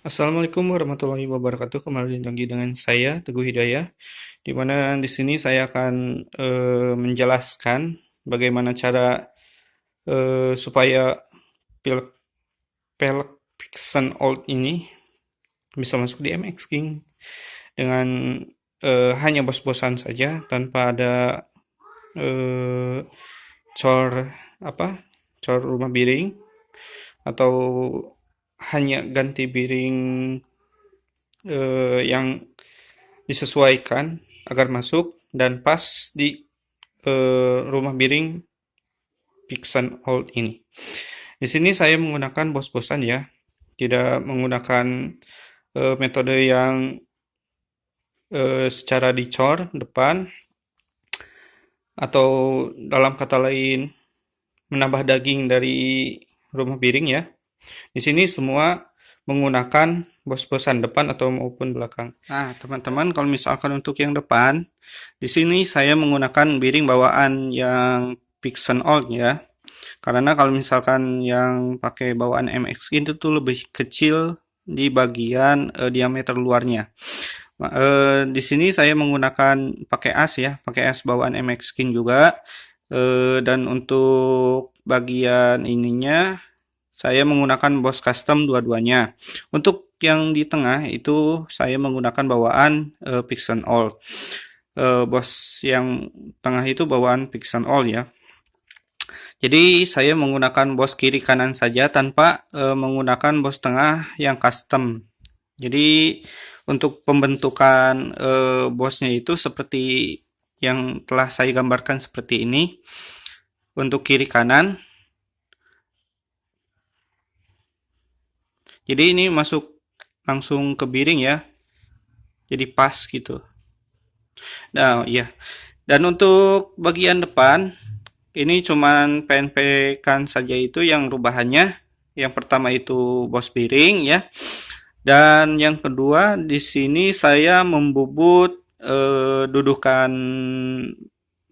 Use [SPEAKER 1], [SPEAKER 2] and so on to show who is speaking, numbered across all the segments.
[SPEAKER 1] Assalamualaikum warahmatullahi wabarakatuh. Kembali lagi dengan saya Teguh Hidayah, di mana di sini saya akan menjelaskan bagaimana cara supaya pilek pelek Pixen Old ini bisa masuk di MX King dengan hanya bos-bosan saja tanpa ada eh, cor apa cor rumah biring atau hanya ganti biring yang disesuaikan agar masuk dan pas di rumah biring Pixen Old ini. Di sini saya menggunakan bos-bosan ya, tidak menggunakan metode yang secara dicor depan atau dalam kata lain menambah daging dari rumah biring ya. Di sini semua menggunakan bos-bosan depan atau maupun belakang. Nah, teman-teman, kalau misalkan untuk yang depan, di sini saya menggunakan biring bawaan yang Pixen Old ya. Karena kalau misalkan yang pakai bawaan MX itu tuh lebih kecil di bagian diameter luarnya. Di sini saya menggunakan pakai as ya, pakai as bawaan MX King juga. Dan untuk bagian ininya saya menggunakan bos custom dua-duanya. Untuk yang di tengah itu saya menggunakan bawaan Pixen All. Bos yang tengah itu bawaan Pixen All ya. Jadi saya menggunakan bos kiri kanan saja tanpa menggunakan bos tengah yang custom. Jadi untuk pembentukan bosnya itu seperti yang telah saya gambarkan seperti ini. Untuk kiri kanan. Jadi ini masuk langsung ke biring ya. Jadi pas gitu. Nah, iya. Dan untuk bagian depan ini cuman PNP-kan saja itu yang rubahannya. Yang pertama itu bos piring ya. Dan yang kedua di sini saya membubut dudukan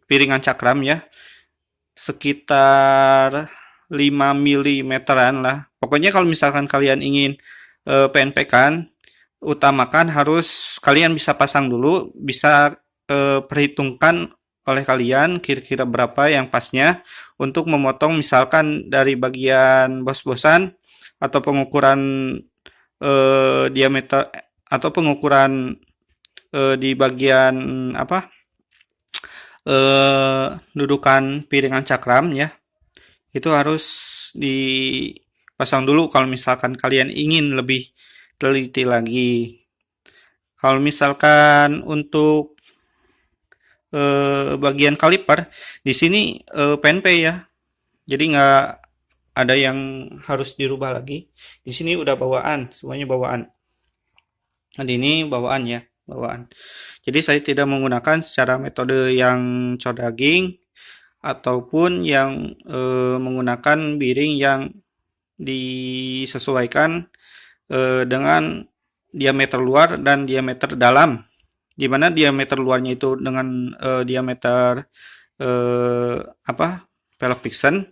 [SPEAKER 1] piringan cakram ya. Sekitar 5 milimeteran lah. Pokoknya kalau misalkan kalian ingin PNP-kan, utamakan harus kalian bisa pasang dulu, bisa perhitungkan oleh kalian kira-kira berapa yang pasnya untuk memotong misalkan dari bagian bos-bosan atau pengukuran diameter atau pengukuran di bagian apa dudukan piringan cakram ya, itu harus dipasang dulu kalau misalkan kalian ingin lebih teliti lagi. Kalau misalkan untuk bagian kaliper di sini PNP ya, jadi nggak ada yang harus dirubah lagi. Di sini udah bawaan, semuanya bawaan. Nah, ini bawaan ya, bawaan. Jadi saya tidak menggunakan secara metode yang cor daging ataupun yang menggunakan biring yang disesuaikan dengan diameter luar dan diameter dalam, di mana diameter luarnya itu dengan diameter velg Pixen,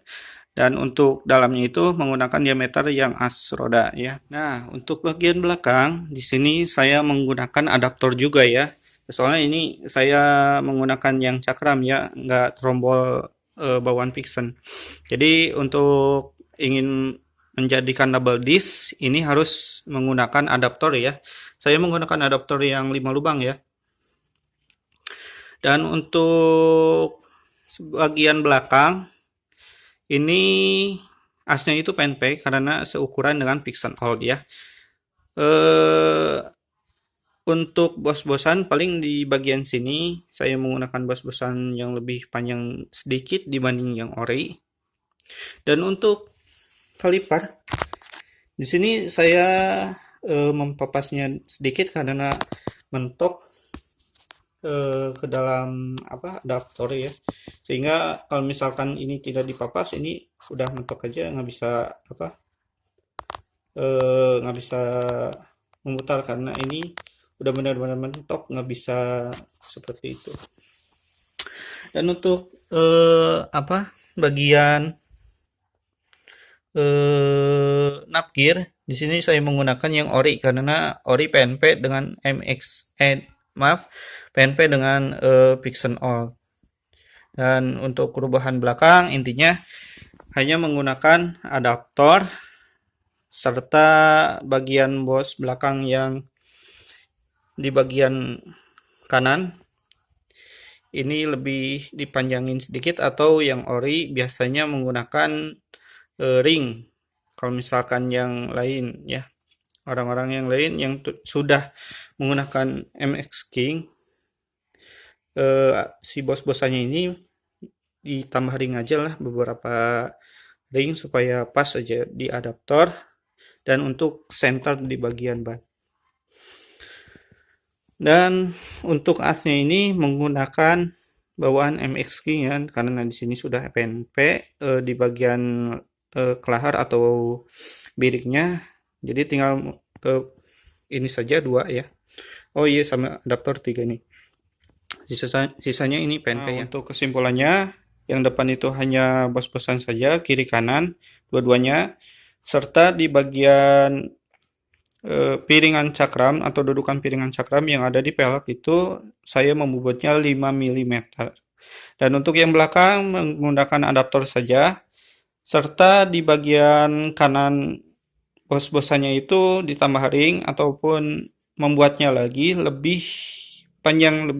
[SPEAKER 1] dan untuk dalamnya itu menggunakan diameter yang as roda ya. Nah, untuk bagian belakang di sini saya menggunakan adaptor juga ya. Soalnya ini saya menggunakan yang cakram ya, nggak trombol bawaan Pixen. Jadi untuk ingin menjadikan double disc ini harus menggunakan adaptor ya. Saya menggunakan adaptor yang 5 lubang ya. Dan untuk bagian belakang ini asnya itu PNP karena seukuran dengan Pixen Old ya. Untuk bos-bosan paling di bagian sini saya menggunakan bos-bosan yang lebih panjang sedikit dibanding yang ori. Dan untuk kaliper di sini saya mempapasnya sedikit karena mentok ke dalam adaptor ya, sehingga kalau misalkan ini tidak dipapas ini udah mentok aja, nggak bisa memutar karena ini udah benar-benar mentok, nggak bisa seperti itu. Dan untuk bagian napkir. Di sini saya menggunakan yang ori karena ori PNP dengan PNP dengan Pixel All. Dan untuk perubahan belakang intinya hanya menggunakan adaptor serta bagian bos belakang yang di bagian kanan ini lebih dipanjangin sedikit, atau yang ori biasanya menggunakan ring. Kalau misalkan yang lain ya, orang-orang yang lain yang sudah menggunakan MX King, si bos-bosannya ini ditambah ring aja lah, beberapa ring supaya pas aja di adaptor dan untuk center di bagian ban. Dan untuk asnya ini menggunakan bawaan MX King ya, karena di sini sudah PNP di bagian kelahar atau biringnya. Jadi tinggal ini saja dua ya. Oh iya, sama adaptor 3 nih. Sisanya ini PNP ya. Untuk kesimpulannya, yang depan itu hanya bos-bosan saja, kiri kanan dua-duanya, serta di bagian piringan cakram atau dudukan piringan cakram yang ada di pelek itu saya membobotnya 5 mm. Dan untuk yang belakang menggunakan adaptor saja, serta di bagian kanan bos-bosannya itu ditambah ring ataupun membuatnya lagi lebih panjang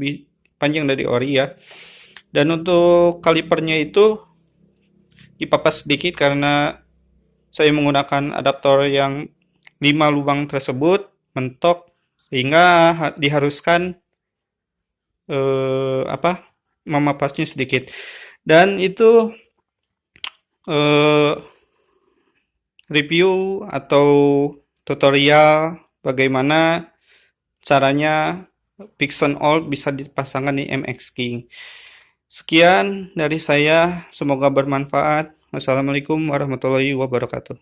[SPEAKER 1] dari ori ya. Dan untuk kalipernya itu dipapas sedikit karena saya menggunakan adaptor yang 5 lubang tersebut mentok, sehingga diharuskan memapasnya sedikit. Dan itu review atau tutorial bagaimana caranya Pixel All bisa dipasangkan di MX King. Sekian dari saya, semoga bermanfaat. Wassalamualaikum warahmatullahi wabarakatuh.